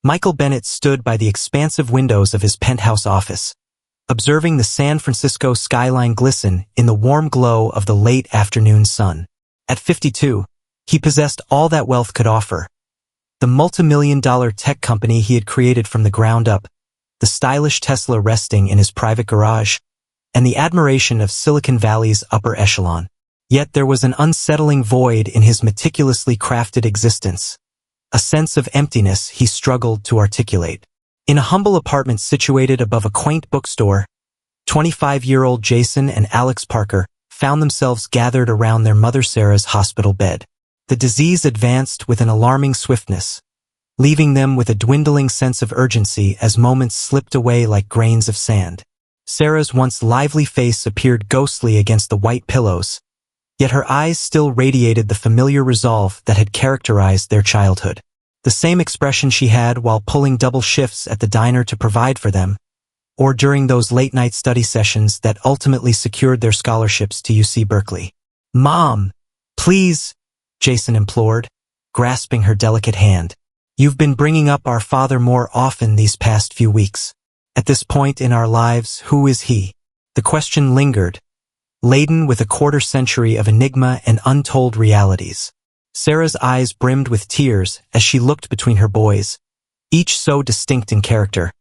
Michael Bennett stood by the expansive windows of his penthouse office, observing the San Francisco skyline glisten in the warm glow of the late afternoon sun. At 52, he possessed all that wealth could offer. The multi-million-dollar tech company he had created from the ground up, the stylish Tesla resting in his private garage, and the admiration of Silicon Valley's upper echelon. Yet there was an unsettling void in his meticulously crafted existence, a sense of emptiness he struggled to articulate. In a humble apartment situated above a quaint bookstore, 25-year-old Jason and Alex Parker found themselves gathered around their mother Sarah's hospital bed. The disease advanced with an alarming swiftness, leaving them with a dwindling sense of urgency as moments slipped away like grains of sand. Sarah's once lively face appeared ghostly against the white pillows, yet her eyes still radiated the familiar resolve that had characterized their childhood. The same expression she had while pulling double shifts at the diner to provide for them, or during those late-night study sessions that ultimately secured their scholarships to UC Berkeley. "Mom, please," Jason implored, grasping her delicate hand. "You've been bringing up our father more often these past few weeks. At this point in our lives, who is he?" The question lingered, laden with a quarter-century of enigma and untold realities. Sarah's eyes brimmed with tears as she looked between her boys, each so distinct in character,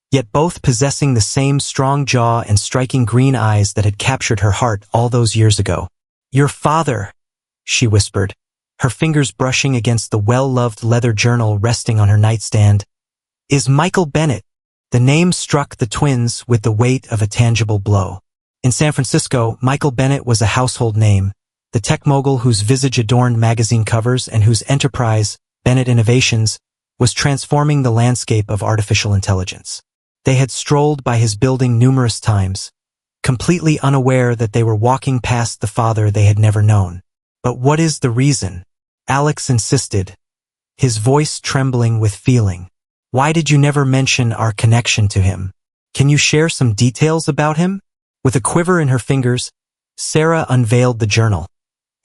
yet both possessing the same strong jaw and striking green eyes that had captured her heart all those years ago. "Your father," she whispered, her fingers brushing against the well-loved leather journal resting on her nightstand, "is Michael Bennett." The name struck the twins with the weight of a tangible blow. In San Francisco, Michael Bennett was a household name, the tech mogul whose visage adorned magazine covers and whose enterprise, Bennett Innovations, was transforming the landscape of artificial intelligence. They had strolled by his building numerous times, completely unaware that they were walking past the father they had never known. "But what is the reason?" Alex insisted, his voice trembling with feeling. "Why did you never mention our connection to him? Can you share some details about him?" With a quiver in her fingers, Sarah unveiled the journal,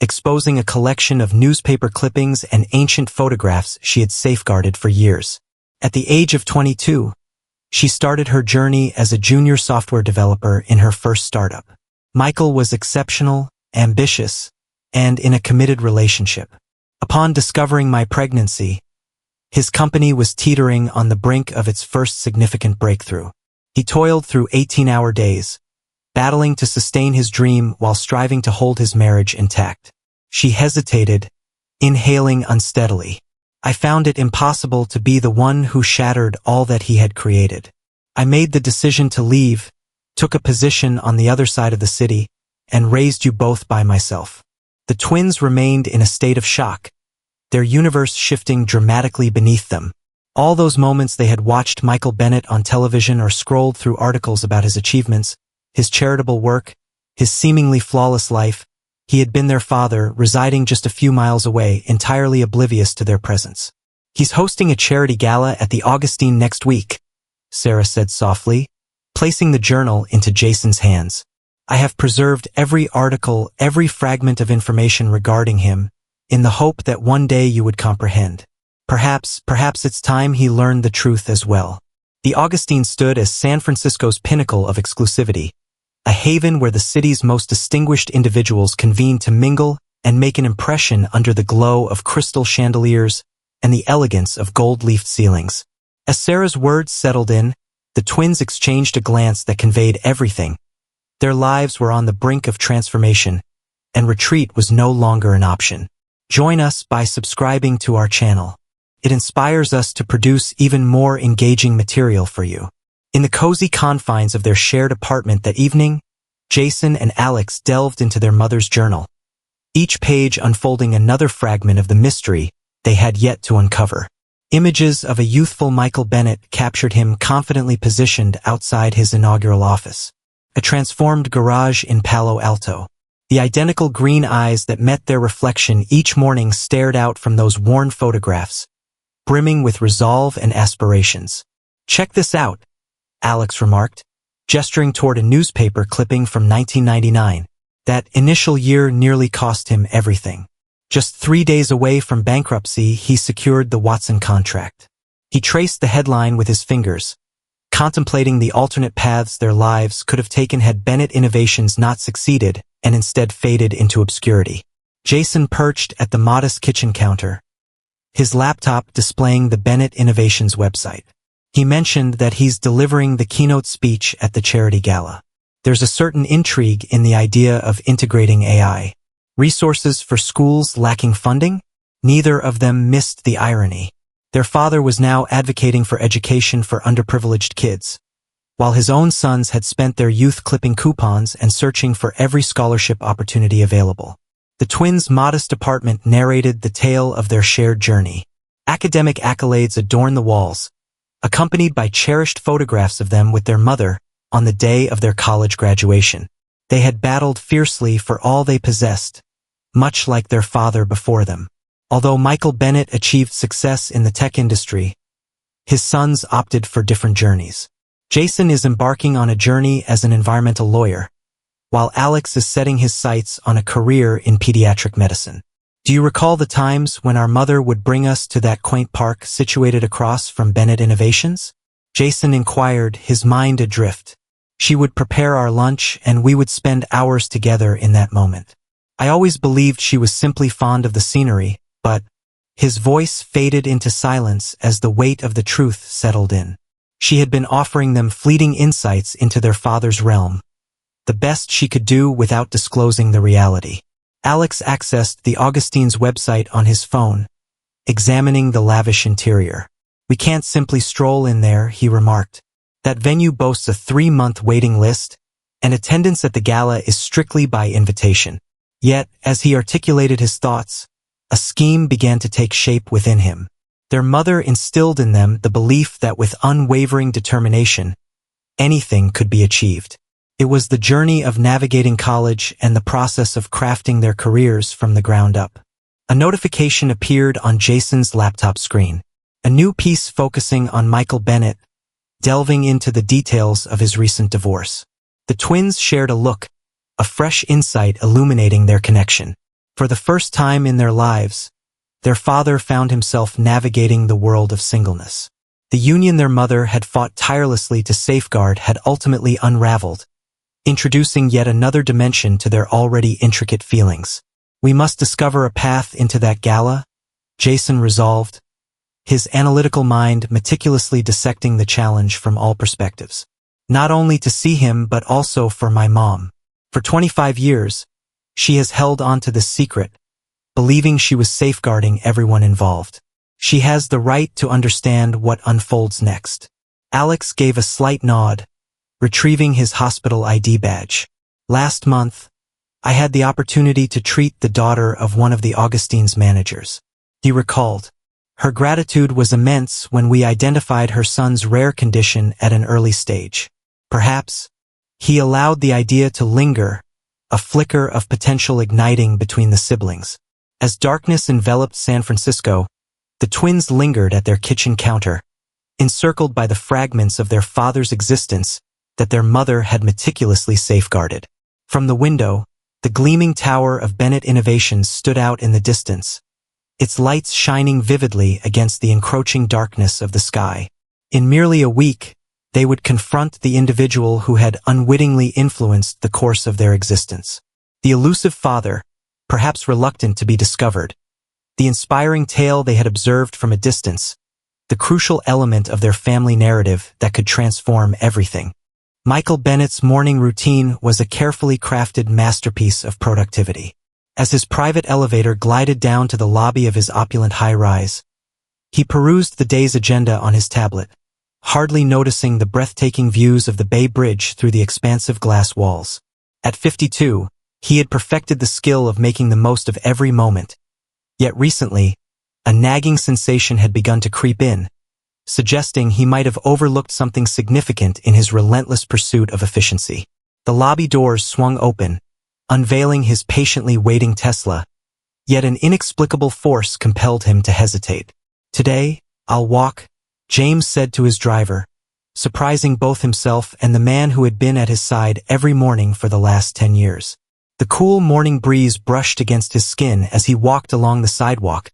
exposing a collection of newspaper clippings and ancient photographs she had safeguarded for years. At the age of 22, she started her journey as a junior software developer in her first startup. Michael was exceptional, ambitious, and in a committed relationship. Upon discovering my pregnancy, his company was teetering on the brink of its first significant breakthrough. He toiled through 18-hour days, battling to sustain his dream while striving to hold his marriage intact. She hesitated, inhaling unsteadily. "I found it impossible to be the one who shattered all that he had created. I made the decision to leave, took a position on the other side of the city, and raised you both by myself." The twins remained in a state of shock, their universe shifting dramatically beneath them. All those moments they had watched Michael Bennett on television or scrolled through articles about his achievements, his charitable work, his seemingly flawless life, he had been their father, residing just a few miles away, entirely oblivious to their presence. "He's hosting a charity gala at the Augustine next week," Sarah said softly, placing the journal into Jason's hands. "I have preserved every article, every fragment of information regarding him, in the hope that one day you would comprehend. Perhaps it's time he learned the truth as well." The Augustine stood as San Francisco's pinnacle of exclusivity, a haven where the city's most distinguished individuals convened to mingle and make an impression under the glow of crystal chandeliers and the elegance of gold-leafed ceilings. As Sarah's words settled in, the twins exchanged a glance that conveyed everything. Their lives were on the brink of transformation, and retreat was no longer an option. Join us by subscribing to our channel. It inspires us to produce even more engaging material for you. In the cozy confines of their shared apartment that evening, Jason and Alex delved into their mother's journal, each page unfolding another fragment of the mystery they had yet to uncover. Images of a youthful Michael Bennett captured him confidently positioned outside his inaugural office, a transformed garage in Palo Alto. The identical green eyes that met their reflection each morning stared out from those worn photographs, brimming with resolve and aspirations. "Check this out," Alex remarked, gesturing toward a newspaper clipping from 1999. That initial year nearly cost him everything. Just 3 days away from bankruptcy, he secured the Watson contract. He traced the headline with his fingers, contemplating the alternate paths their lives could have taken had Bennett Innovations not succeeded and instead faded into obscurity. Jason perched at the modest kitchen counter, his laptop displaying the Bennett Innovations website. He mentioned that he's delivering the keynote speech at the charity gala. There's a certain intrigue in the idea of integrating AI. Resources for schools lacking funding? Neither of them missed the irony. Their father was now advocating for education for underprivileged kids, while his own sons had spent their youth clipping coupons and searching for every scholarship opportunity available. The twins' modest apartment narrated the tale of their shared journey. Academic accolades adorned the walls, accompanied by cherished photographs of them with their mother on the day of their college graduation. They had battled fiercely for all they possessed, much like their father before them. Although Michael Bennett achieved success in the tech industry, his sons opted for different journeys. Jason is embarking on a journey as an environmental lawyer, while Alex is setting his sights on a career in pediatric medicine. Do you recall the times when our mother would bring us to that quaint park situated across from Bennett Innovations? Jason inquired, his mind adrift. She would prepare our lunch and we would spend hours together in that moment. I always believed she was simply fond of the scenery, but his voice faded into silence as the weight of the truth settled in. She had been offering them fleeting insights into their father's realm, the best she could do without disclosing the reality. Alex accessed the Augustine's website on his phone, examining the lavish interior. We can't simply stroll in there, he remarked. That venue boasts a 3-month waiting list, and attendance at the gala is strictly by invitation. Yet, as he articulated his thoughts, a scheme began to take shape within him. Their mother instilled in them the belief that with unwavering determination, anything could be achieved. It was the journey of navigating college and the process of crafting their careers from the ground up. A notification appeared on Jason's laptop screen. A new piece focusing on Michael Bennett, delving into the details of his recent divorce. The twins shared a look, a fresh insight illuminating their connection. For the first time in their lives, their father found himself navigating the world of singleness. The union their mother had fought tirelessly to safeguard had ultimately unraveled, introducing yet another dimension to their already intricate feelings. We must discover a path into that gala, Jason resolved, his analytical mind meticulously dissecting the challenge from all perspectives. Not only to see him but also for my mom. For 25 years, she has held on to this secret, believing she was safeguarding everyone involved. She has the right to understand what unfolds next. Alex gave a slight nod, retrieving his hospital ID badge. Last month, I had the opportunity to treat the daughter of one of the Augustine's managers. He recalled. Her gratitude was immense when we identified her son's rare condition at an early stage. Perhaps, he allowed the idea to linger, a flicker of potential igniting between the siblings. As darkness enveloped San Francisco, the twins lingered at their kitchen counter, encircled by the fragments of their father's existence that their mother had meticulously safeguarded. From the window, the gleaming tower of Bennett Innovations stood out in the distance, its lights shining vividly against the encroaching darkness of the sky. In merely a week, they would confront the individual who had unwittingly influenced the course of their existence. The elusive father, perhaps reluctant to be discovered, the inspiring tale they had observed from a distance, the crucial element of their family narrative that could transform everything. Michael Bennett's morning routine was a carefully crafted masterpiece of productivity. As his private elevator glided down to the lobby of his opulent high-rise, he perused the day's agenda on his tablet, hardly noticing the breathtaking views of the Bay Bridge through the expansive glass walls. At 52, he had perfected the skill of making the most of every moment. Yet recently, a nagging sensation had begun to creep in, suggesting he might have overlooked something significant in his relentless pursuit of efficiency. The lobby doors swung open, unveiling his patiently waiting Tesla, yet an inexplicable force compelled him to hesitate. Today, I'll walk, James said to his driver, surprising both himself and the man who had been at his side every morning for the last 10 years. The cool morning breeze brushed against his skin as he walked along the sidewalk,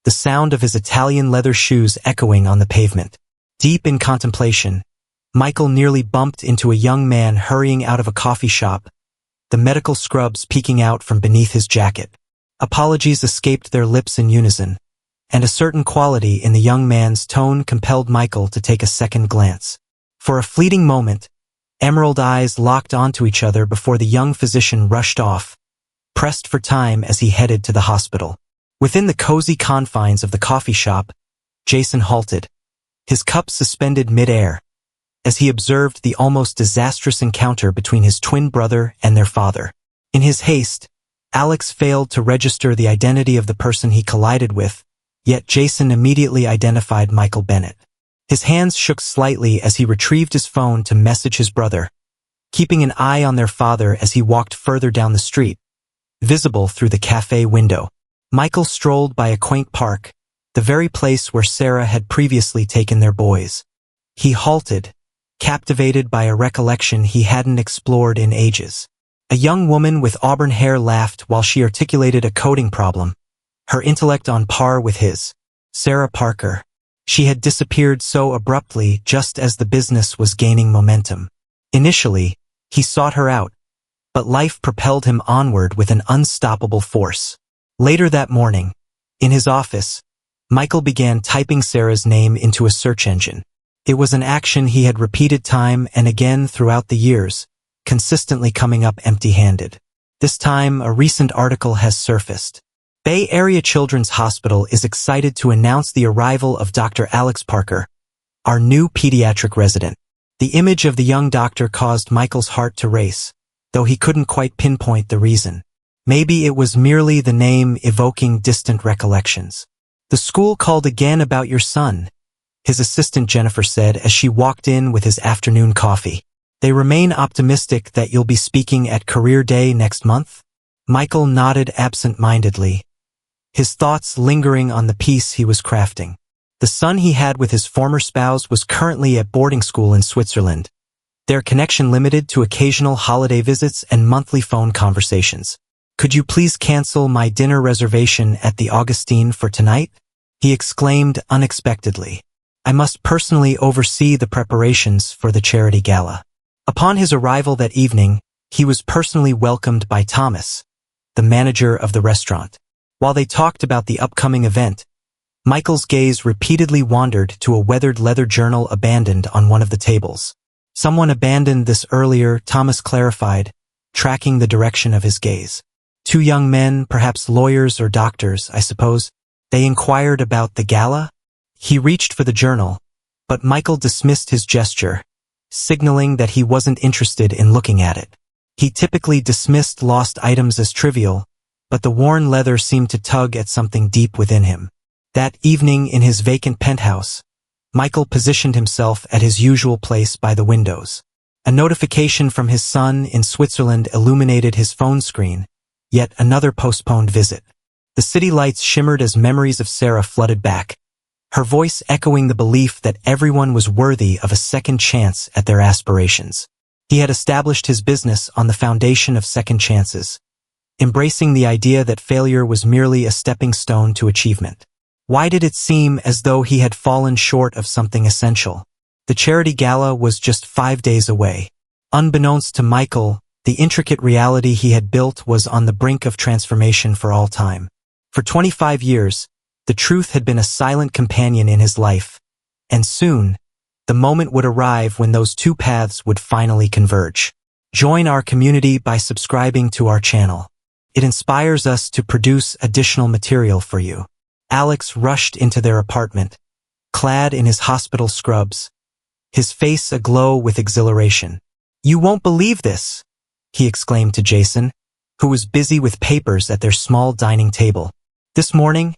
the sound of his Italian leather shoes echoing on the pavement. Deep in contemplation, Michael nearly bumped into a young man hurrying out of a coffee shop, the medical scrubs peeking out from beneath his jacket. Apologies escaped their lips in unison, and a certain quality in the young man's tone compelled Michael to take a second glance. For a fleeting moment, emerald eyes locked onto each other before the young physician rushed off, pressed for time as he headed to the hospital. Within the cozy confines of the coffee shop, Jason halted, his cup suspended mid-air, as he observed the almost disastrous encounter between his twin brother and their father. In his haste, Alex failed to register the identity of the person he collided with, yet Jason immediately identified Michael Bennett. His hands shook slightly as he retrieved his phone to message his brother, keeping an eye on their father as he walked further down the street, visible through the cafe window. Michael strolled by a quaint park, the very place where Sarah had previously taken their boys. He halted, captivated by a recollection he hadn't explored in ages. A young woman with auburn hair laughed while she articulated a coding problem, her intellect on par with his. Sarah Parker. She had disappeared so abruptly just as the business was gaining momentum. Initially, he sought her out, but life propelled him onward with an unstoppable force. Later that morning, in his office, Michael began typing Sarah's name into a search engine. It was an action he had repeated time and again throughout the years, consistently coming up empty-handed. This time, a recent article has surfaced. Bay Area Children's Hospital is excited to announce the arrival of Dr. Alex Parker, our new pediatric resident. The image of the young doctor caused Michael's heart to race, though he couldn't quite pinpoint the reason. Maybe it was merely the name evoking distant recollections. "The school called again about your son," his assistant Jennifer said as she walked in with his afternoon coffee. "They remain optimistic that you'll be speaking at Career Day next month?" Michael nodded absent-mindedly, his thoughts lingering on the piece he was crafting. The son he had with his former spouse was currently at boarding school in Switzerland, their connection limited to occasional holiday visits and monthly phone conversations. "Could you please cancel my dinner reservation at the Augustine for tonight?" he exclaimed unexpectedly. "I must personally oversee the preparations for the charity gala." Upon his arrival that evening, he was personally welcomed by Thomas, the manager of the restaurant. While they talked about the upcoming event, Michael's gaze repeatedly wandered to a weathered leather journal abandoned on one of the tables. "Someone abandoned this earlier," Thomas clarified, tracking the direction of his gaze. "Two young men, perhaps lawyers or doctors, I suppose. They inquired about the gala?" He reached for the journal, but Michael dismissed his gesture, signaling that he wasn't interested in looking at it. He typically dismissed lost items as trivial, but the worn leather seemed to tug at something deep within him. That evening in his vacant penthouse, Michael positioned himself at his usual place by the windows. A notification from his son in Switzerland illuminated his phone screen, yet another postponed visit. The city lights shimmered as memories of Sarah flooded back, her voice echoing the belief that everyone was worthy of a second chance at their aspirations. He had established his business on the foundation of second chances, embracing the idea that failure was merely a stepping stone to achievement. Why did it seem as though he had fallen short of something essential? The charity gala was just 5 days away. Unbeknownst to Michael, the intricate reality he had built was on the brink of transformation for all time. For 25 years, the truth had been a silent companion in his life, and soon, the moment would arrive when those two paths would finally converge. Join our community by subscribing to our channel. It inspires us to produce additional material for you. Alex rushed into their apartment, clad in his hospital scrubs, his face aglow with exhilaration. "You won't believe this," he exclaimed to Jason, who was busy with papers at their small dining table. "This morning,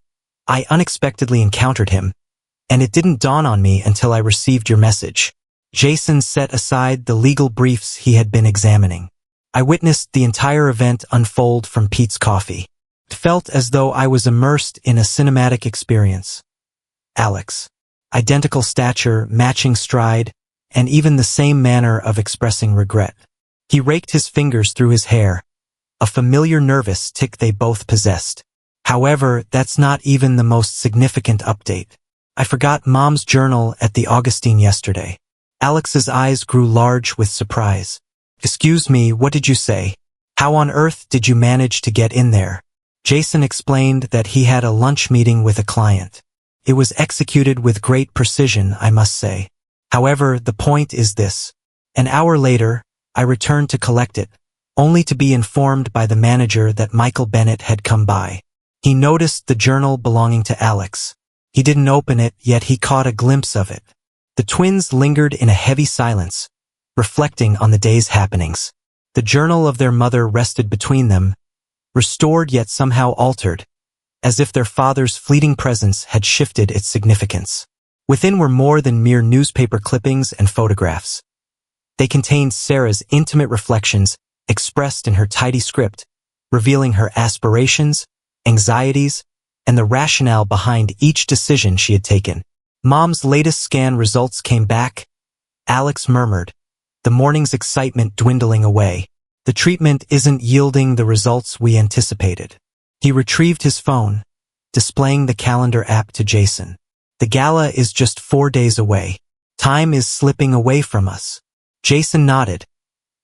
I unexpectedly encountered him, and it didn't dawn on me until I received your message." Jason set aside the legal briefs he had been examining. "I witnessed the entire event unfold from Pete's coffee. It felt as though I was immersed in a cinematic experience. Alex. Identical stature, matching stride, and even the same manner of expressing regret." He raked his fingers through his hair, a familiar nervous tic they both possessed. However, that's not even the most significant update. I forgot Mom's journal at the Augustine yesterday. Alex's eyes grew large with surprise. Excuse me, what did you say? How on earth did you manage to get in there? Jason explained that he had a lunch meeting with a client. It was executed with great precision, I must say. However, the point is this. An hour later, I returned to collect it, only to be informed by the manager that Michael Bennett had come by. He noticed the journal belonging to Alex. He didn't open it, yet he caught a glimpse of it. The twins lingered in a heavy silence, reflecting on the day's happenings. The journal of their mother rested between them, restored yet somehow altered, as if their father's fleeting presence had shifted its significance. Within were more than mere newspaper clippings and photographs. They contained Sarah's intimate reflections expressed in her tidy script, revealing her aspirations, anxieties, and the rationale behind each decision she had taken. Mom's latest scan results came back. Alex murmured, the morning's excitement dwindling away. The treatment isn't yielding the results we anticipated. He retrieved his phone, displaying the calendar app to Jason. The gala is just 4 days away. Time is slipping away from us. Jason nodded,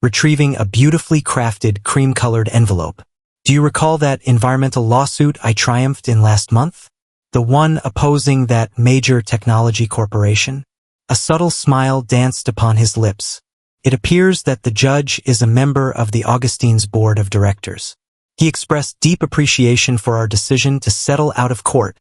retrieving a beautifully crafted cream-colored envelope. Do you recall that environmental lawsuit I triumphed in last month? The one opposing that major technology corporation? A subtle smile danced upon his lips. It appears that the judge is a member of the Augustine's board of directors. He expressed deep appreciation for our decision to settle out of court,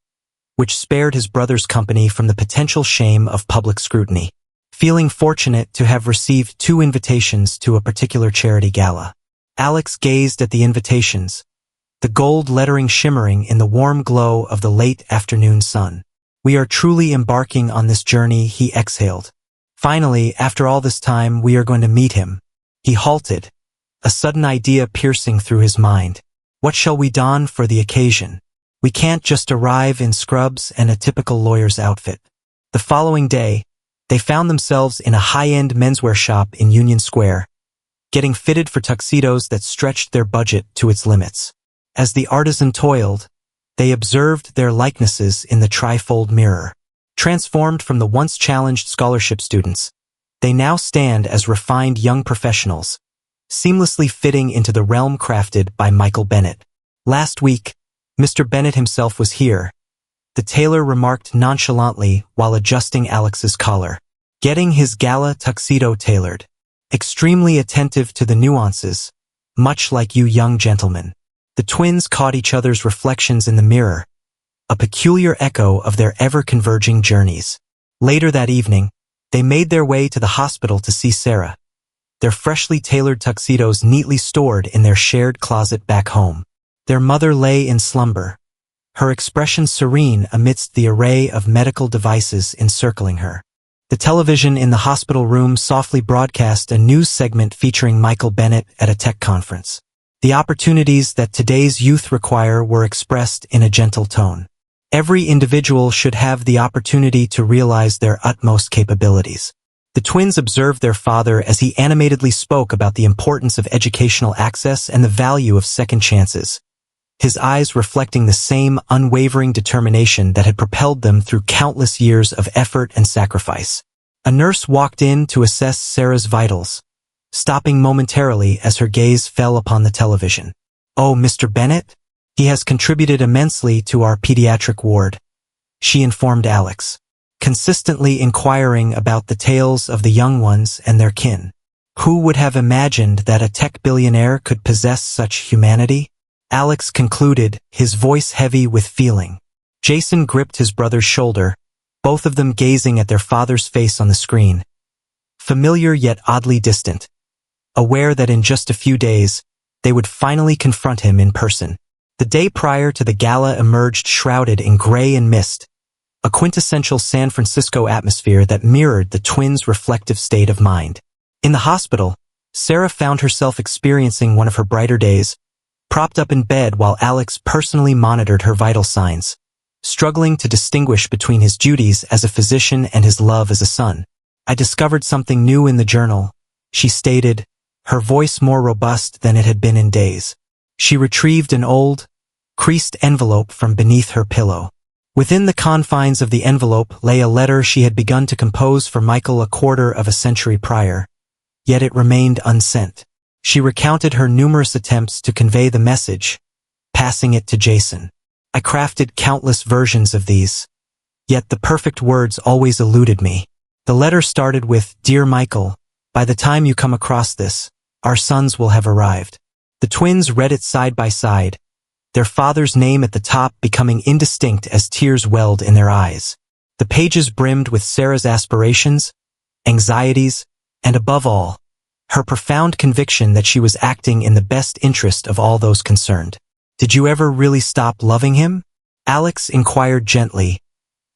which spared his brother's company from the potential shame of public scrutiny. Feeling fortunate to have received 2 invitations to a particular charity gala. Alex gazed at the invitations, the gold lettering shimmering in the warm glow of the late afternoon sun. We are truly embarking on this journey, he exhaled. Finally, after all this time, we are going to meet him. He halted, a sudden idea piercing through his mind. What shall we don for the occasion? We can't just arrive in scrubs and a typical lawyer's outfit. The following day, they found themselves in a high-end menswear shop in Union Square, getting fitted for tuxedos that stretched their budget to its limits. As the artisan toiled, they observed their likenesses in the trifold mirror. Transformed from the once challenged scholarship students, they now stand as refined young professionals, seamlessly fitting into the realm crafted by Michael Bennett. Last week, Mr. Bennett himself was here, the tailor remarked nonchalantly while adjusting Alex's collar. Getting his gala tuxedo tailored. Extremely attentive to the nuances, much like you young gentlemen. The twins caught each other's reflections in the mirror, a peculiar echo of their ever-converging journeys. Later that evening, they made their way to the hospital to see Sarah, their freshly tailored tuxedos neatly stored in their shared closet back home. Their mother lay in slumber, her expression serene amidst the array of medical devices encircling her. The television in the hospital room softly broadcast a news segment featuring Michael Bennett at a tech conference. The opportunities that today's youth require were expressed in a gentle tone. Every individual should have the opportunity to realize their utmost capabilities. The twins observed their father as he animatedly spoke about the importance of educational access and the value of second chances, his eyes reflecting the same unwavering determination that had propelled them through countless years of effort and sacrifice. A nurse walked in to assess Sarah's vitals, stopping momentarily as her gaze fell upon the television. "Oh, Mr. Bennett? He has contributed immensely to our pediatric ward," she informed Alex, consistently inquiring about the tales of the young ones and their kin. Who would have imagined that a tech billionaire could possess such humanity? Alex concluded, his voice heavy with feeling. Jason gripped his brother's shoulder, both of them gazing at their father's face on the screen. Familiar yet oddly distant, aware that in just a few days, they would finally confront him in person. The day prior to the gala emerged shrouded in gray and mist, a quintessential San Francisco atmosphere that mirrored the twins' reflective state of mind. In the hospital, Sarah found herself experiencing one of her brighter days, propped up in bed while Alex personally monitored her vital signs, struggling to distinguish between his duties as a physician and his love as a son. "I discovered something new in the journal," she stated, her voice more robust than it had been in days. She retrieved an old, creased envelope from beneath her pillow. Within the confines of the envelope lay a letter she had begun to compose for Michael a quarter of a century prior, yet it remained unsent. She recounted her numerous attempts to convey the message, passing it to Jason. I crafted countless versions of these, yet the perfect words always eluded me. The letter started with, "Dear Michael, by the time you come across this, our sons will have arrived." The twins read it side by side, their father's name at the top becoming indistinct as tears welled in their eyes. The pages brimmed with Sarah's aspirations, anxieties, and above all, her profound conviction that she was acting in the best interest of all those concerned. "Did you ever really stop loving him?" Alex inquired gently,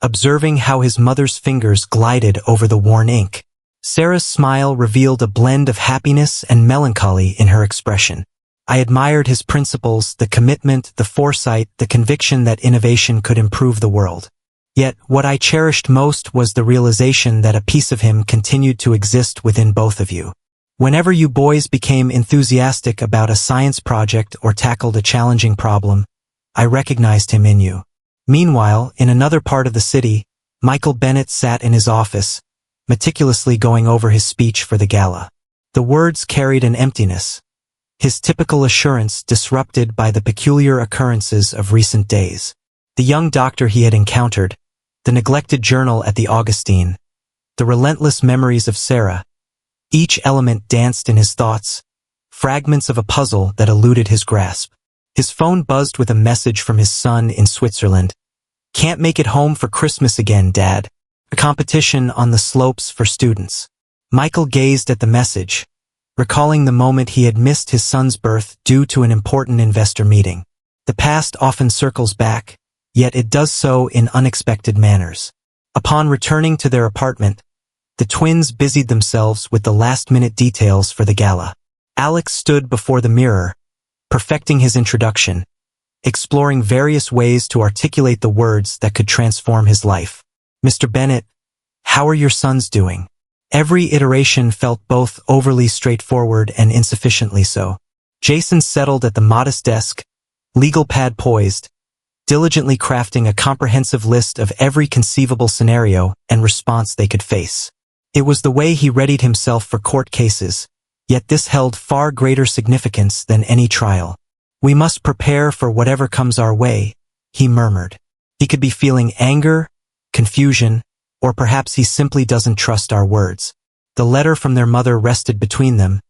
observing how his mother's fingers glided over the worn ink. Sarah's smile revealed a blend of happiness and melancholy in her expression. "I admired his principles, the commitment, the foresight, the conviction that innovation could improve the world. Yet what I cherished most was the realization that a piece of him continued to exist within both of you. Whenever you boys became enthusiastic about a science project or tackled a challenging problem, I recognized him in you." Meanwhile, in another part of the city, Michael Bennett sat in his office, meticulously going over his speech for the gala. The words carried an emptiness, his typical assurance disrupted by the peculiar occurrences of recent days. The young doctor he had encountered, the neglected journal at the Augustine, the relentless memories of Sarah, each element danced in his thoughts, fragments of a puzzle that eluded his grasp. His phone buzzed with a message from his son in Switzerland. "Can't make it home for Christmas again, Dad. A competition on the slopes for students." Michael gazed at the message, recalling the moment he had missed his son's birth due to an important investor meeting. The past often circles back, yet it does so in unexpected manners. Upon returning to their apartment, the twins busied themselves with the last-minute details for the gala. Alex stood before the mirror, perfecting his introduction, exploring various ways to articulate the words that could transform his life. "Mr. Bennett, how are your sons doing?" Every iteration felt both overly straightforward and insufficiently so. Jason settled at the modest desk, legal pad poised, diligently crafting a comprehensive list of every conceivable scenario and response they could face. It was the way he readied himself for court cases, yet this held far greater significance than any trial. "We must prepare for whatever comes our way," he murmured. He could be feeling anger, confusion, or perhaps he simply doesn't trust our words. The letter from their mother rested between them,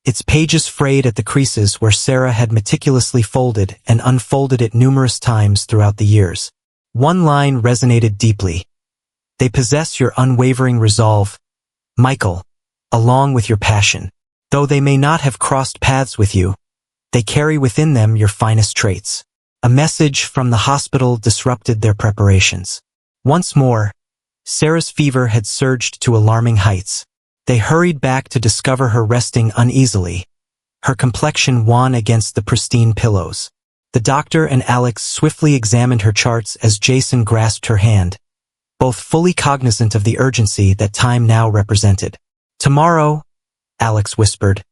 its pages frayed at the creases where Sarah had meticulously folded and unfolded it numerous times throughout the years. One line resonated deeply. "They possess your unwavering resolve, Michael, along with your passion. Though they may not have crossed paths with you, they carry within them your finest traits." A message from the hospital disrupted their preparations. Once more, Sarah's fever had surged to alarming heights. They hurried back to discover her resting uneasily, her complexion wan against the pristine pillows. The doctor and Alex swiftly examined her charts as Jason grasped her hand, both fully cognizant of the urgency that time now represented. "Tomorrow," Alex whispered,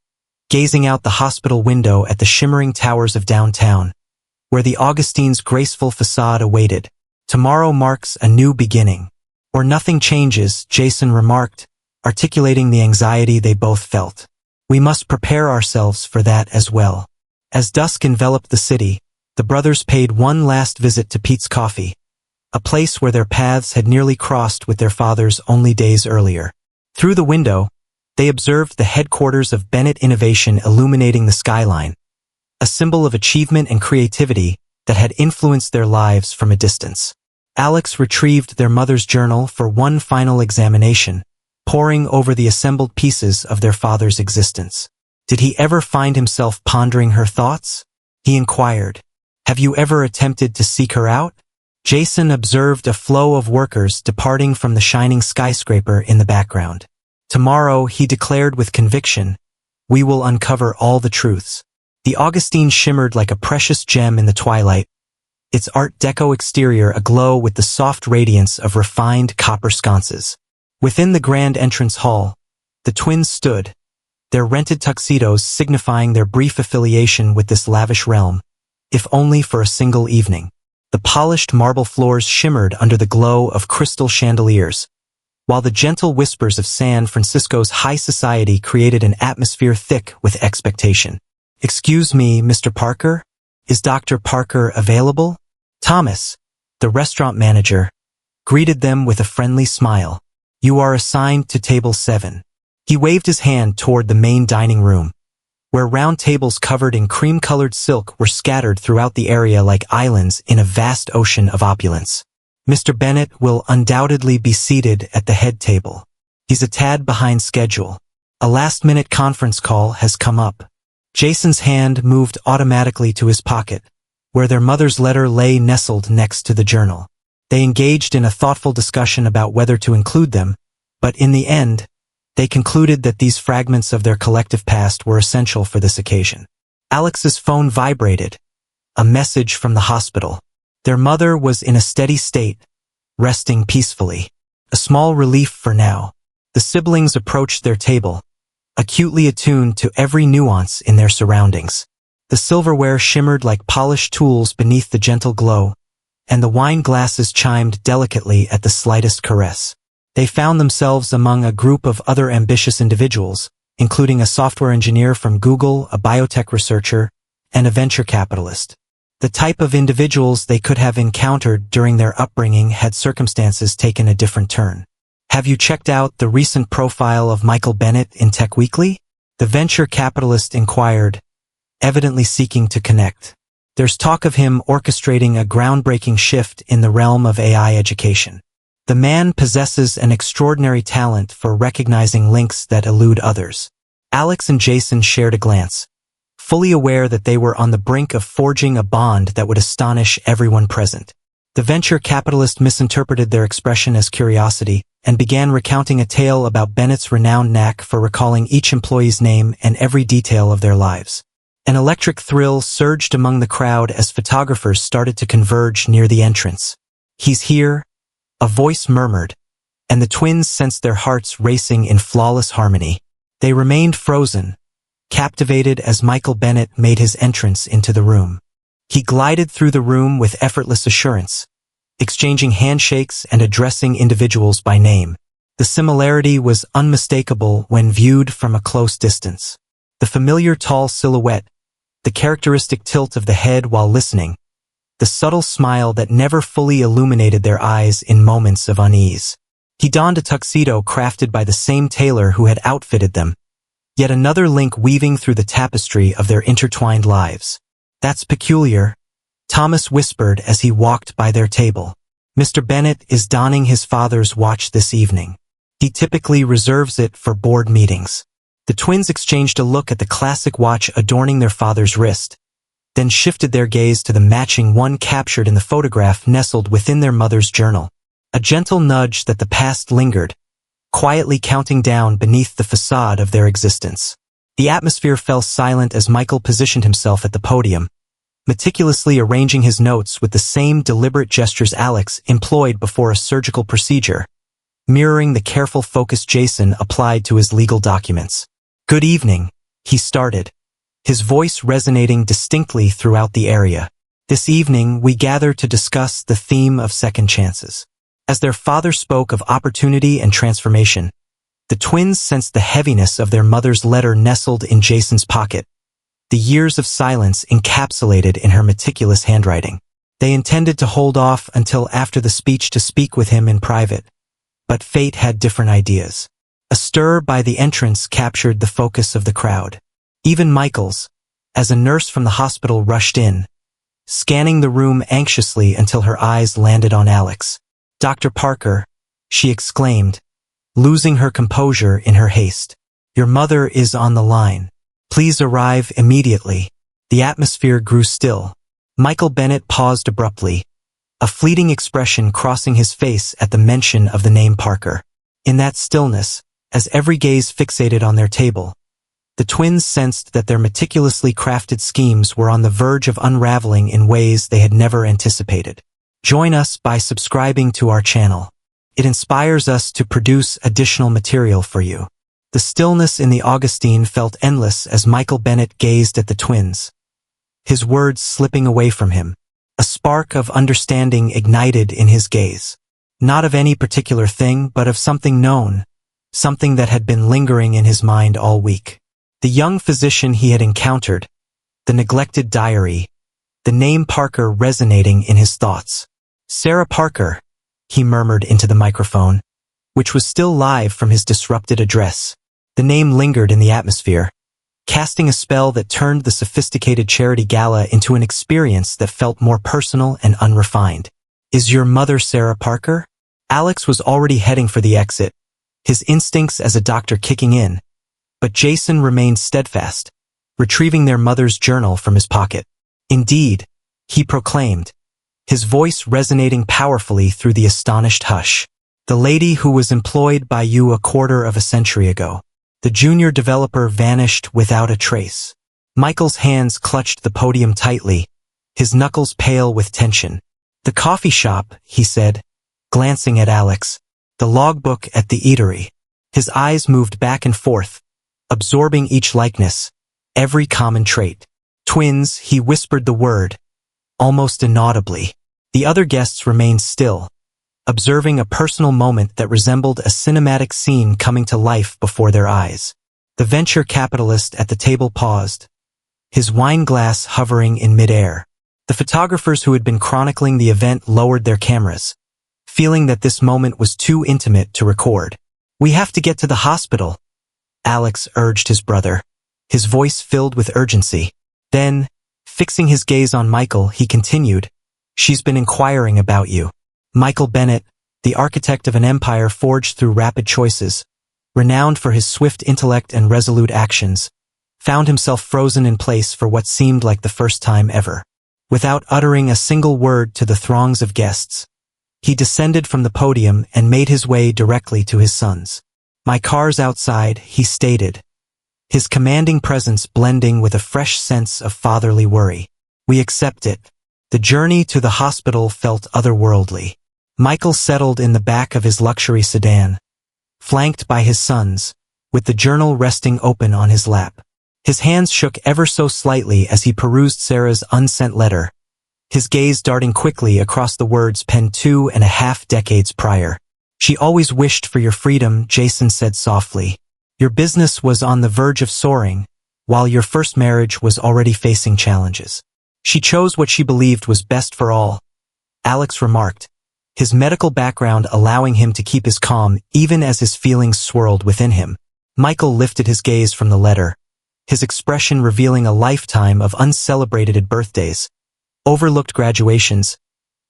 gazing out the hospital window at the shimmering towers of downtown, where the Augustine's graceful facade awaited. "Tomorrow marks a new beginning. Or nothing changes," Jason remarked, articulating the anxiety they both felt. "We must prepare ourselves for that as well." As dusk enveloped the city, the brothers paid one last visit to Pete's Coffee, a place where their paths had nearly crossed with their fathers only days earlier. Through the window, they observed the headquarters of Bennett Innovation illuminating the skyline, a symbol of achievement and creativity that had influenced their lives from a distance. Alex retrieved their mother's journal for one final examination, poring over the assembled pieces of their father's existence. Did he ever find himself pondering her thoughts? He inquired. "Have you ever attempted to seek her out?" Jason observed a flow of workers departing from the shining skyscraper in the background. "Tomorrow," he declared with conviction, "we will uncover all the truths." The Augustine shimmered like a precious gem in the twilight, its Art Deco exterior aglow with the soft radiance of refined copper sconces. Within the grand entrance hall, the twins stood, their rented tuxedos signifying their brief affiliation with this lavish realm, if only for a single evening. The polished marble floors shimmered under the glow of crystal chandeliers, while the gentle whispers of San Francisco's high society created an atmosphere thick with expectation. "Excuse me, Mr. Parker? Is Dr. Parker available?" Thomas, the restaurant manager, greeted them with a friendly smile. "You are assigned to table 7. He waved his hand toward the main dining room, where round tables covered in cream-colored silk were scattered throughout the area like islands in a vast ocean of opulence. "Mr. Bennett will undoubtedly be seated at the head table. He's a tad behind schedule. A last-minute conference call has come up." Jason's hand moved automatically to his pocket, where their mother's letter lay nestled next to the journal. They engaged in a thoughtful discussion about whether to include them, but in the end, they concluded that these fragments of their collective past were essential for this occasion. Alex's phone vibrated, a message from the hospital. Their mother was in a steady state, resting peacefully. A small relief for now. The siblings approached their table, acutely attuned to every nuance in their surroundings. The silverware shimmered like polished tools beneath the gentle glow, and the wine glasses chimed delicately at the slightest caress. They found themselves among a group of other ambitious individuals, including a software engineer from Google, a biotech researcher, and a venture capitalist. The type of individuals they could have encountered during their upbringing had circumstances taken a different turn. "Have you checked out the recent profile of Michael Bennett in Tech Weekly?" the venture capitalist inquired, evidently seeking to connect. "There's talk of him orchestrating a groundbreaking shift in the realm of AI education. The man possesses an extraordinary talent for recognizing links that elude others." Alex and Jason shared a glance, fully aware that they were on the brink of forging a bond that would astonish everyone present. The venture capitalist misinterpreted their expression as curiosity and began recounting a tale about Bennett's renowned knack for recalling each employee's name and every detail of their lives. An electric thrill surged among the crowd as photographers started to converge near the entrance. "He's here," a voice murmured, and the twins sensed their hearts racing in flawless harmony. They remained frozen, captivated as Michael Bennett made his entrance into the room. He glided through the room with effortless assurance, exchanging handshakes and addressing individuals by name. The similarity was unmistakable when viewed from a close distance. The familiar tall silhouette, the characteristic tilt of the head while listening, the subtle smile that never fully illuminated their eyes in moments of unease. He donned a tuxedo crafted by the same tailor who had outfitted them, yet another link weaving through the tapestry of their intertwined lives. "That's peculiar," Thomas whispered as he walked by their table. "Mr. Bennett is donning his father's watch this evening. He typically reserves it for board meetings." The twins exchanged a look at the classic watch adorning their father's wrist, then shifted their gaze to the matching one captured in the photograph nestled within their mother's journal. A gentle nudge that the past lingered, quietly counting down beneath the facade of their existence. The atmosphere fell silent as Michael positioned himself at the podium, meticulously arranging his notes with the same deliberate gestures Alex employed before a surgical procedure, mirroring the careful focus Jason applied to his legal documents. "Good evening," he started, his voice resonating distinctly throughout the area. "This evening we gather to discuss the theme of second chances." As their father spoke of opportunity and transformation, the twins sensed the heaviness of their mother's letter nestled in Jason's pocket, the years of silence encapsulated in her meticulous handwriting. They intended to hold off until after the speech to speak with him in private, but fate had different ideas. A stir by the entrance captured the focus of the crowd. Even Michael's, as a nurse from the hospital rushed in, scanning the room anxiously until her eyes landed on Alex. "Dr. Parker," she exclaimed, losing her composure in her haste. "Your mother is on the line. Please arrive immediately." The atmosphere grew still. Michael Bennett paused abruptly, a fleeting expression crossing his face at the mention of the name Parker. In that stillness, as every gaze fixated on their table, the twins sensed that their meticulously crafted schemes were on the verge of unraveling in ways they had never anticipated. Join us by subscribing to our channel. It inspires us to produce additional material for you. The stillness in the Augustine felt endless as Michael Bennett gazed at the twins, his words slipping away from him. A spark of understanding ignited in his gaze. Not of any particular thing, but of something known, something that had been lingering in his mind all week. The young physician he had encountered, the neglected diary, the name Parker resonating in his thoughts. Sarah Parker, he murmured into the microphone, which was still live from his disrupted address. The name lingered in the atmosphere, casting a spell that turned the sophisticated charity gala into an experience that felt more personal and unrefined. Is your mother Sarah Parker? Alex was already heading for the exit, his instincts as a doctor kicking in, but Jason remained steadfast, retrieving their mother's journal from his pocket. Indeed, he proclaimed, his voice resonating powerfully through the astonished hush. The lady who was employed by you a quarter of a century ago. The junior developer vanished without a trace. Michael's hands clutched the podium tightly, his knuckles pale with tension. The coffee shop, he said, glancing at Alex. The logbook at the eatery. His eyes moved back and forth, absorbing each likeness, every common trait. Twins, he whispered the word, almost inaudibly. The other guests remained still, observing a personal moment that resembled a cinematic scene coming to life before their eyes. The venture capitalist at the table paused, his wine glass hovering in midair. The photographers who had been chronicling the event lowered their cameras, feeling that this moment was too intimate to record. We have to get to the hospital, Alex urged his brother, his voice filled with urgency. Then, fixing his gaze on Michael, he continued, she's been inquiring about you. Michael Bennett, the architect of an empire forged through rapid choices, renowned for his swift intellect and resolute actions, found himself frozen in place for what seemed like the first time ever. Without uttering a single word to the throngs of guests, he descended from the podium and made his way directly to his sons. My car's outside, he stated, his commanding presence blending with a fresh sense of fatherly worry. We accept it. The journey to the hospital felt otherworldly. Michael settled in the back of his luxury sedan, flanked by his sons, with the journal resting open on his lap. His hands shook ever so slightly as he perused Sarah's unsent letter, his gaze darting quickly across the words penned 2.5 decades prior. She always wished for your freedom, Jason said softly. Your business was on the verge of soaring, while your first marriage was already facing challenges. She chose what she believed was best for all, Alex remarked, his medical background allowing him to keep his calm even as his feelings swirled within him. Michael lifted his gaze from the letter, his expression revealing a lifetime of uncelebrated birthdays, overlooked graduations,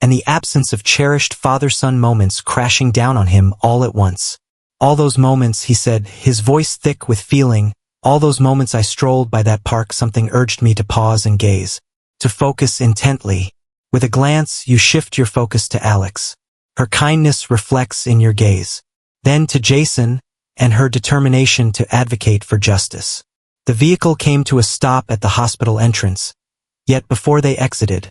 and the absence of cherished father-son moments crashing down on him all at once. All those moments, he said, his voice thick with feeling, all those moments I strolled by that park, something urged me to pause and gaze, to focus intently. With a glance, you shift your focus to Alex. Her kindness reflects in your gaze. Then to Jason, and her determination to advocate for justice. The vehicle came to a stop at the hospital entrance. Yet before they exited,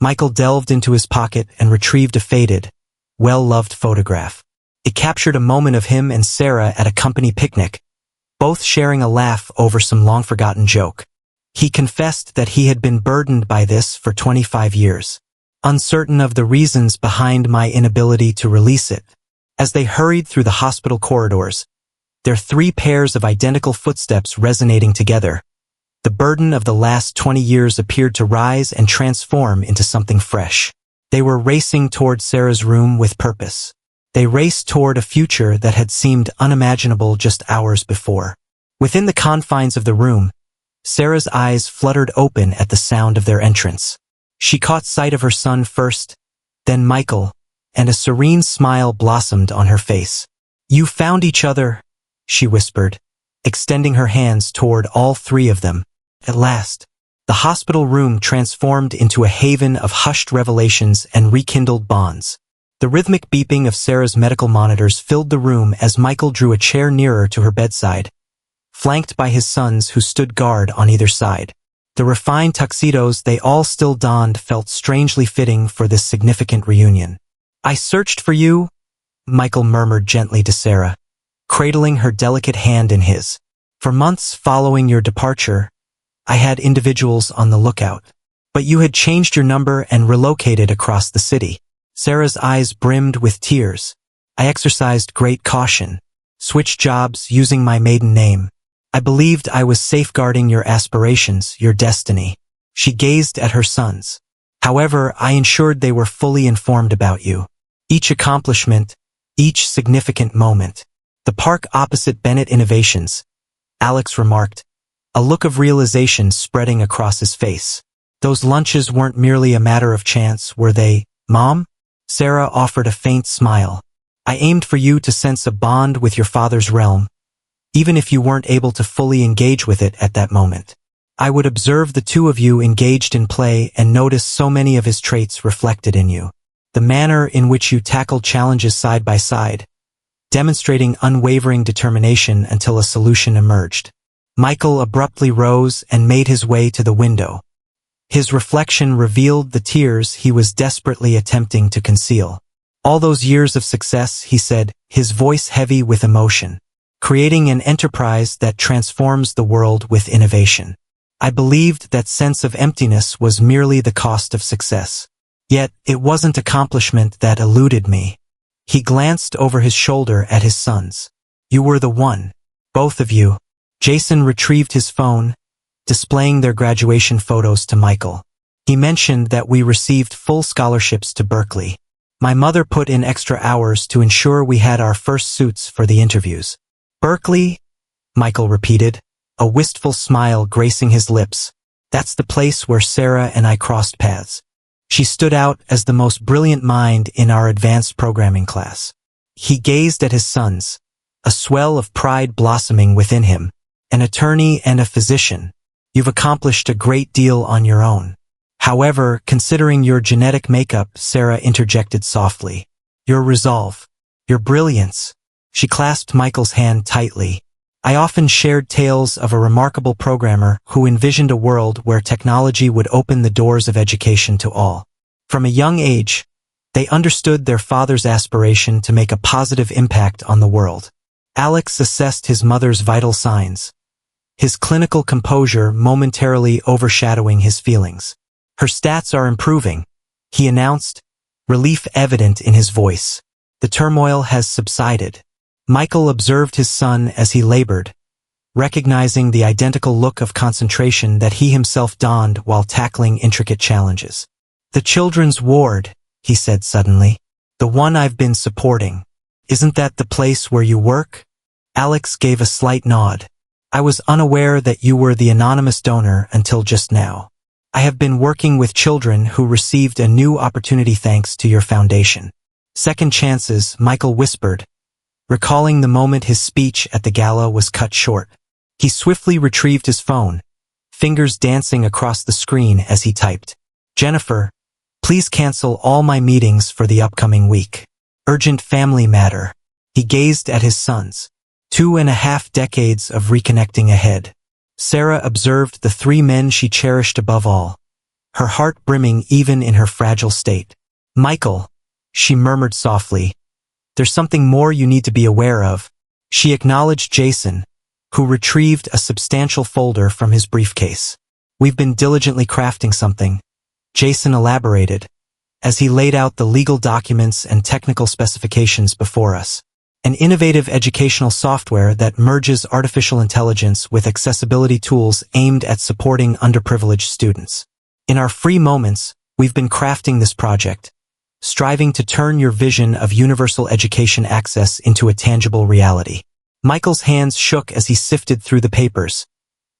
Michael delved into his pocket and retrieved a faded, well-loved photograph. It captured a moment of him and Sarah at a company picnic, both sharing a laugh over some long-forgotten joke. He confessed that he had been burdened by this for 25 years, uncertain of the reasons behind my inability to release it. As they hurried through the hospital corridors, their 3 pairs of identical footsteps resonating together, the burden of the last 20 years appeared to rise and transform into something fresh. They were racing toward Sarah's room with purpose. They raced toward a future that had seemed unimaginable just hours before. Within the confines of the room, Sarah's eyes fluttered open at the sound of their entrance. She caught sight of her son first, then Michael, and a serene smile blossomed on her face. You found each other, she whispered, extending her hands toward all 3 of them. At last, the hospital room transformed into a haven of hushed revelations and rekindled bonds. The rhythmic beeping of Sarah's medical monitors filled the room as Michael drew a chair nearer to her bedside, flanked by his sons who stood guard on either side. The refined tuxedos they all still donned felt strangely fitting for this significant reunion. I searched for you, Michael murmured gently to Sarah, cradling her delicate hand in his. For months following your departure, I had individuals on the lookout. But you had changed your number and relocated across the city. Sarah's eyes brimmed with tears. I exercised great caution. Switched jobs using my maiden name. I believed I was safeguarding your aspirations, your destiny. She gazed at her sons. However, I ensured they were fully informed about you. Each accomplishment, each significant moment. The park opposite Bennett Innovations, Alex remarked, a look of realization spreading across his face. Those lunches weren't merely a matter of chance, were they, Mom? Sarah offered a faint smile. I aimed for you to sense a bond with your father's realm, even if you weren't able to fully engage with it at that moment. I would observe the two of you engaged in play and notice so many of his traits reflected in you. The manner in which you tackled challenges side by side, demonstrating unwavering determination until a solution emerged. Michael abruptly rose and made his way to the window. His reflection revealed the tears he was desperately attempting to conceal. All those years of success, he said, his voice heavy with emotion. Creating an enterprise that transforms the world with innovation. I believed that sense of emptiness was merely the cost of success. Yet, it wasn't accomplishment that eluded me. He glanced over his shoulder at his sons. You were the one. Both of you. Jason retrieved his phone, displaying their graduation photos to Michael. He mentioned that we received full scholarships to Berkeley. My mother put in extra hours to ensure we had our first suits for the interviews. Berkeley? Michael repeated, a wistful smile gracing his lips. That's the place where Sarah and I crossed paths. She stood out as the most brilliant mind in our advanced programming class. He gazed at his sons, a swell of pride blossoming within him. An attorney and a physician. You've accomplished a great deal on your own. However, considering your genetic makeup, Sarah interjected softly. Your resolve. Your brilliance. She clasped Michael's hand tightly. I often shared tales of a remarkable programmer who envisioned a world where technology would open the doors of education to all. From a young age, they understood their father's aspiration to make a positive impact on the world. Alex assessed his mother's vital signs, his clinical composure momentarily overshadowing his feelings. Her stats are improving, he announced, relief evident in his voice. The turmoil has subsided. Michael observed his son as he labored, recognizing the identical look of concentration that he himself donned while tackling intricate challenges. The children's ward, he said suddenly. The one I've been supporting. Isn't that the place where you work? Alex gave a slight nod. I was unaware that you were the anonymous donor until just now. I have been working with children who received a new opportunity thanks to your foundation. Second chances, Michael whispered, recalling the moment his speech at the gala was cut short. He swiftly retrieved his phone, fingers dancing across the screen as he typed. Jennifer, please cancel all my meetings for the upcoming week. Urgent family matter. He gazed at his sons. 2.5 decades of reconnecting ahead. Sarah observed the three men she cherished above all, her heart brimming even in her fragile state. Michael, she murmured softly, there's something more you need to be aware of. She acknowledged Jason, who retrieved a substantial folder from his briefcase. We've been diligently crafting something, Jason elaborated, as he laid out the legal documents and technical specifications before us. An innovative educational software that merges artificial intelligence with accessibility tools aimed at supporting underprivileged students. In our free moments, we've been crafting this project, striving to turn your vision of universal education access into a tangible reality. Michael's hands shook as he sifted through the papers,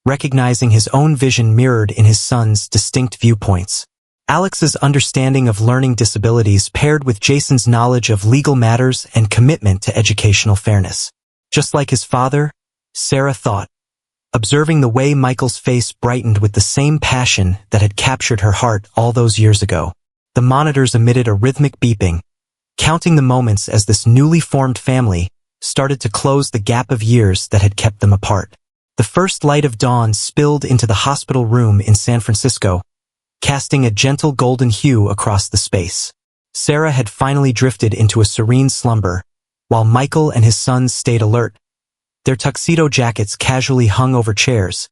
recognizing his own vision mirrored in his son's distinct viewpoints. Alex's understanding of learning disabilities paired with Jason's knowledge of legal matters and commitment to educational fairness. Just like his father, Sarah thought, observing the way Michael's face brightened with the same passion that had captured her heart all those years ago. The monitors emitted a rhythmic beeping, counting the moments as this newly formed family started to close the gap of years that had kept them apart. The first light of dawn spilled into the hospital room in San Francisco, casting a gentle golden hue across the space. Sarah had finally drifted into a serene slumber, while Michael and his sons stayed alert, their tuxedo jackets casually hung over chairs,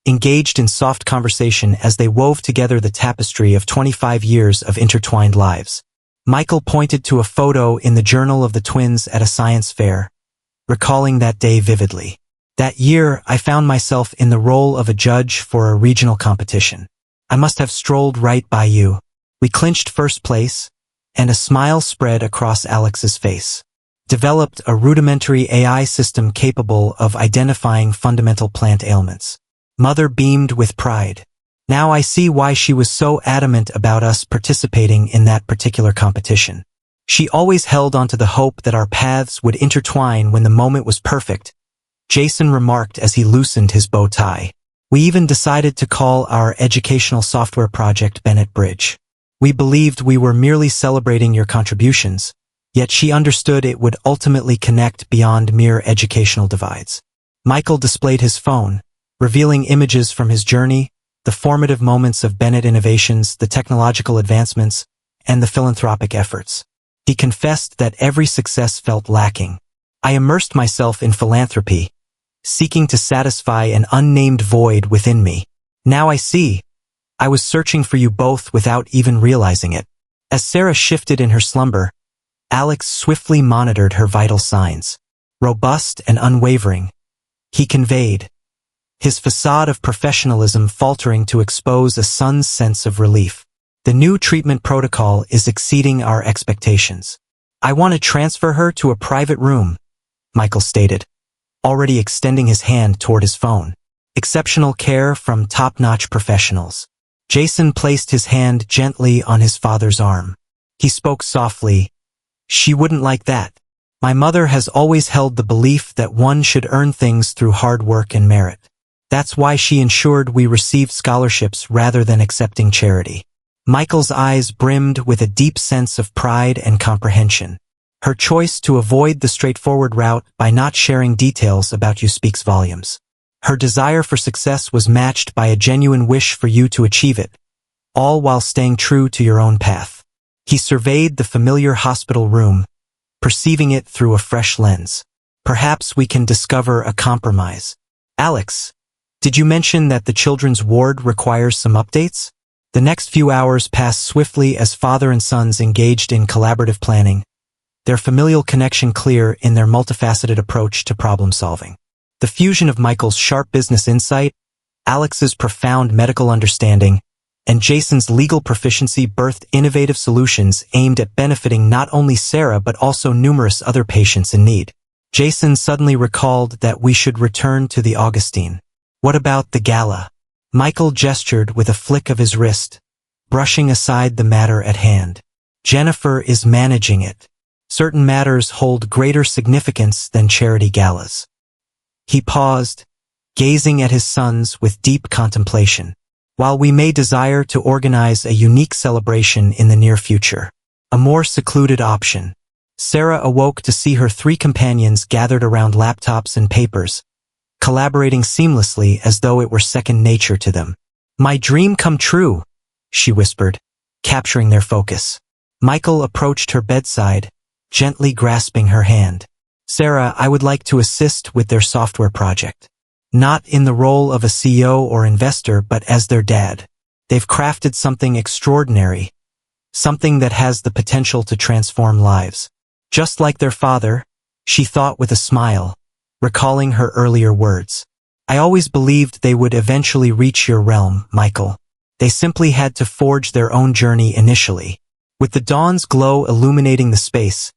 engaged in soft conversation as they wove together the tapestry of 25 years of intertwined lives. Michael pointed to a photo in the journal of the twins at a science fair, recalling that day vividly. That year, I found myself in the role of a judge for a regional competition. I must have strolled right by you. We clinched first place, and a smile spread across Alex's face. Developed a rudimentary AI system capable of identifying fundamental plant ailments. Mother beamed with pride. Now I see why she was so adamant about us participating in that particular competition. She always held onto the hope that our paths would intertwine when the moment was perfect, Jason remarked as he loosened his bow tie. We even decided to call our educational software project Bennett Bridge. We believed we were merely celebrating your contributions, yet she understood it would ultimately connect beyond mere educational divides. Michael displayed his phone, revealing images from his journey, the formative moments of Bennett innovations, the technological advancements, and the philanthropic efforts. He confessed that every success felt lacking. I immersed myself in philanthropy, seeking to satisfy an unnamed void within me. Now I see. I was searching for you both without even realizing it. As Sarah shifted in her slumber, Alex swiftly monitored her vital signs. Robust and unwavering, he conveyed, his facade of professionalism faltering to expose a son's sense of relief. The new treatment protocol is exceeding our expectations. I want to transfer her to a private room, Michael stated, already extending his hand toward his phone. Exceptional care from top-notch professionals. Jason placed his hand gently on his father's arm. He spoke softly. She wouldn't like that. My mother has always held the belief that one should earn things through hard work and merit. That's why she ensured we received scholarships rather than accepting charity. Michael's eyes brimmed with a deep sense of pride and comprehension. Her choice to avoid the straightforward route by not sharing details about you speaks volumes. Her desire for success was matched by a genuine wish for you to achieve it, all while staying true to your own path. He surveyed the familiar hospital room, perceiving it through a fresh lens. Perhaps we can discover a compromise. Alex, did you mention that the children's ward requires some updates? The next few hours passed swiftly as father and sons engaged in collaborative planning, their familial connection clear in their multifaceted approach to problem solving. The fusion of Michael's sharp business insight, Alex's profound medical understanding, and Jason's legal proficiency birthed innovative solutions aimed at benefiting not only Sarah but also numerous other patients in need. Jason suddenly recalled that we should return to the Augustine. What about the gala? Michael gestured with a flick of his wrist, brushing aside the matter at hand. Jennifer is managing it. Certain matters hold greater significance than charity galas. He paused, gazing at his sons with deep contemplation. While we may desire to organize a unique celebration in the near future, a more secluded option, Sarah awoke to see her three companions gathered around laptops and papers, collaborating seamlessly as though it were second nature to them. My dream come true, she whispered, capturing their focus. Michael approached her bedside, gently grasping her hand. Sarah, I would like to assist with their software project. Not in the role of a CEO or investor, but as their dad. They've crafted something extraordinary, something that has the potential to transform lives. Just like their father, she thought with a smile, recalling her earlier words. I always believed they would eventually reach your realm, Michael. They simply had to forge their own journey initially. With the dawn's glow illuminating the space,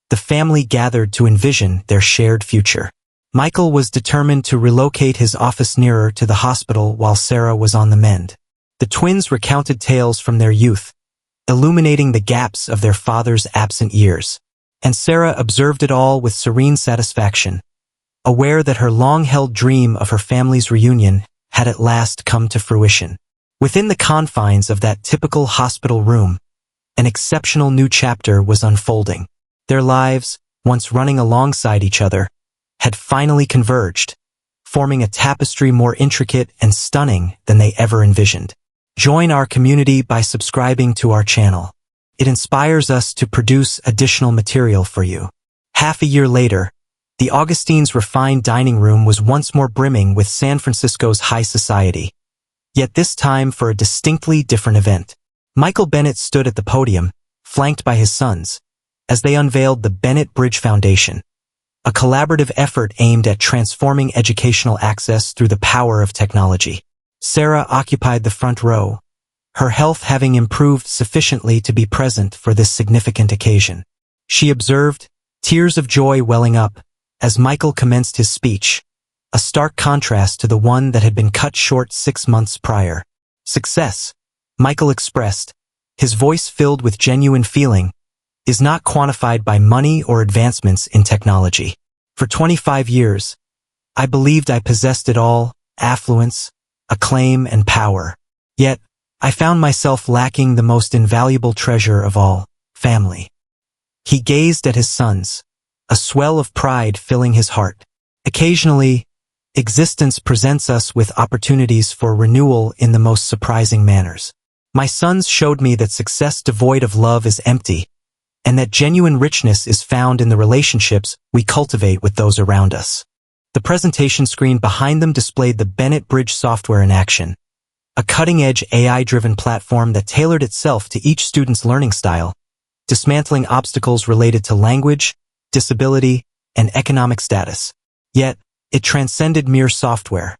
the family gathered to envision their shared future. Michael was determined to relocate his office nearer to the hospital while Sarah was on the mend. The twins recounted tales from their youth, illuminating the gaps of their father's absent years. And Sarah observed it all with serene satisfaction, aware that her long-held dream of her family's reunion had at last come to fruition. Within the confines of that typical hospital room, an exceptional new chapter was unfolding. Their lives, once running alongside each other, had finally converged, forming a tapestry more intricate and stunning than they ever envisioned. Join our community by subscribing to our channel. It inspires us to produce additional material for you. Half a year later, The Augustines' refined dining room was once more brimming with San Francisco's high society. Yet this time for a distinctly different event. Michael Bennett stood at the podium, flanked by his sons, as they unveiled the Bennett Bridge Foundation, a collaborative effort aimed at transforming educational access through the power of technology. Sarah occupied the front row, her health having improved sufficiently to be present for this significant occasion. She observed, tears of joy welling up, as Michael commenced his speech, a stark contrast to the one that had been cut short 6 months prior. Success, Michael expressed, his voice filled with genuine feeling, is not quantified by money or advancements in technology. For 25 years, I believed I possessed it all, affluence, acclaim, and power. Yet, I found myself lacking the most invaluable treasure of all, family. He gazed at his sons, a swell of pride filling his heart. Occasionally, existence presents us with opportunities for renewal in the most surprising manners. My sons showed me that success devoid of love is empty, and that genuine richness is found in the relationships we cultivate with those around us. The presentation screen behind them displayed the Bennett Bridge software in action, a cutting-edge AI-driven platform that tailored itself to each student's learning style, dismantling obstacles related to language, disability, and economic status. Yet, it transcended mere software.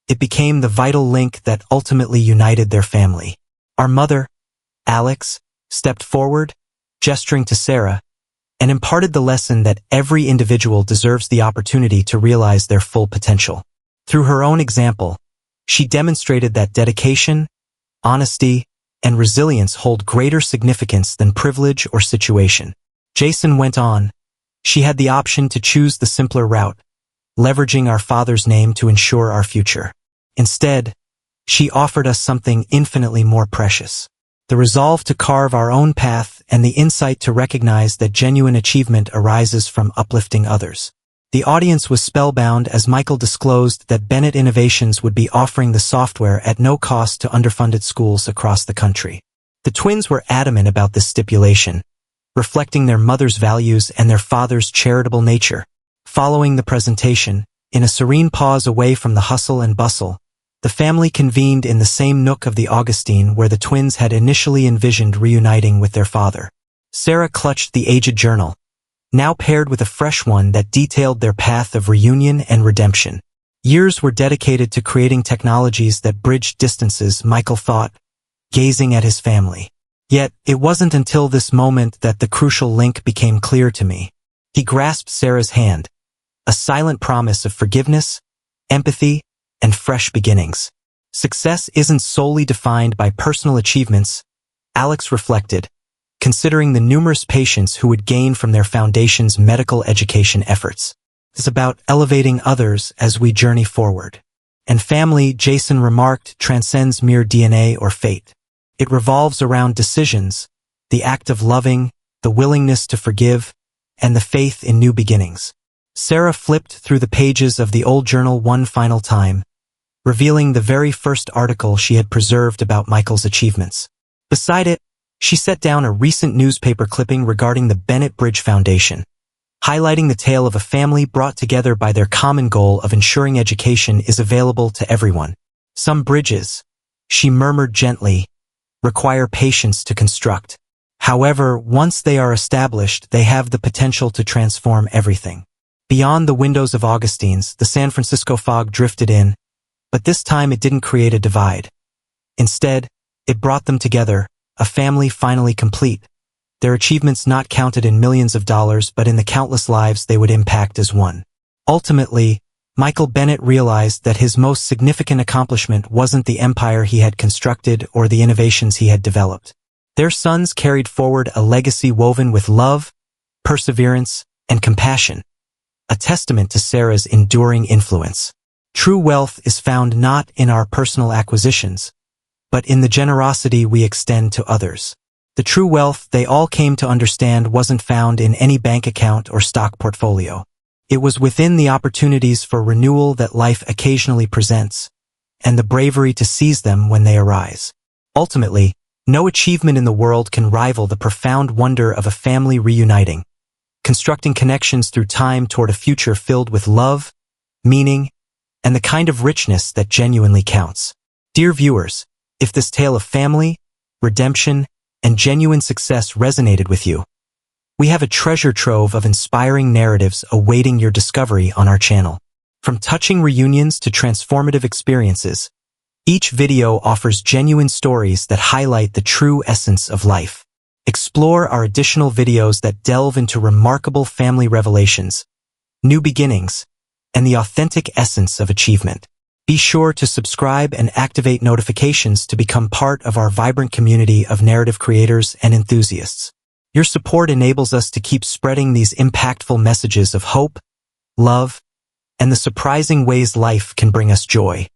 It became the vital link that ultimately united their family. Our mother, Alex, stepped forward, gesturing to Sarah, and imparted the lesson that every individual deserves the opportunity to realize their full potential. Through her own example, she demonstrated that dedication, honesty, and resilience hold greater significance than privilege or situation. Jason went on, she had the option to choose the simpler route, leveraging our father's name to ensure our future. Instead, she offered us something infinitely more precious. The resolve to carve our own path and the insight to recognize that genuine achievement arises from uplifting others. The audience was spellbound as Michael disclosed that Bennett Innovations would be offering the software at no cost to underfunded schools across the country. The twins were adamant about this stipulation, reflecting their mother's values and their father's charitable nature. Following the presentation, in a serene pause away from the hustle and bustle, the family convened in the same nook of the Augustine where the twins had initially envisioned reuniting with their father. Sarah clutched the aged journal, now paired with a fresh one that detailed their path of reunion and redemption. Years were dedicated to creating technologies that bridged distances, Michael thought, gazing at his family. Yet, it wasn't until this moment that the crucial link became clear to me. He grasped Sarah's hand, a silent promise of forgiveness, empathy, and fresh beginnings. Success isn't solely defined by personal achievements, Alex reflected, considering the numerous patients who would gain from their foundation's medical education efforts. It's about elevating others as we journey forward. And family, Jason remarked, transcends mere DNA or fate. It revolves around decisions, the act of loving, the willingness to forgive, and the faith in new beginnings. Sarah flipped through the pages of the old journal one final time, revealing the very first article she had preserved about Michael's achievements. Beside it, she set down a recent newspaper clipping regarding the Bennett Bridge Foundation, highlighting the tale of a family brought together by their common goal of ensuring education is available to everyone. Some bridges, she murmured gently, require patience to construct. However, once they are established, they have the potential to transform everything. Beyond the windows of Augustine's, the San Francisco fog drifted in, but this time it didn't create a divide. Instead, it brought them together, a family finally complete, their achievements not counted in millions of dollars but in the countless lives they would impact as one. Ultimately, Michael Bennett realized that his most significant accomplishment wasn't the empire he had constructed or the innovations he had developed. Their sons carried forward a legacy woven with love, perseverance, and compassion, a testament to Sarah's enduring influence. True wealth is found not in our personal acquisitions, but in the generosity we extend to others. The true wealth they all came to understand wasn't found in any bank account or stock portfolio. It was within the opportunities for renewal that life occasionally presents, and the bravery to seize them when they arise. Ultimately, no achievement in the world can rival the profound wonder of a family reuniting, constructing connections through time toward a future filled with love, meaning, and the kind of richness that genuinely counts. Dear viewers, if this tale of family, redemption, and genuine success resonated with you, we have a treasure trove of inspiring narratives awaiting your discovery on our channel. From touching reunions to transformative experiences, each video offers genuine stories that highlight the true essence of life. Explore our additional videos that delve into remarkable family revelations, new beginnings, and the authentic essence of achievement. Be sure to subscribe and activate notifications to become part of our vibrant community of narrative creators and enthusiasts. Your support enables us to keep spreading these impactful messages of hope, love, and the surprising ways life can bring us joy.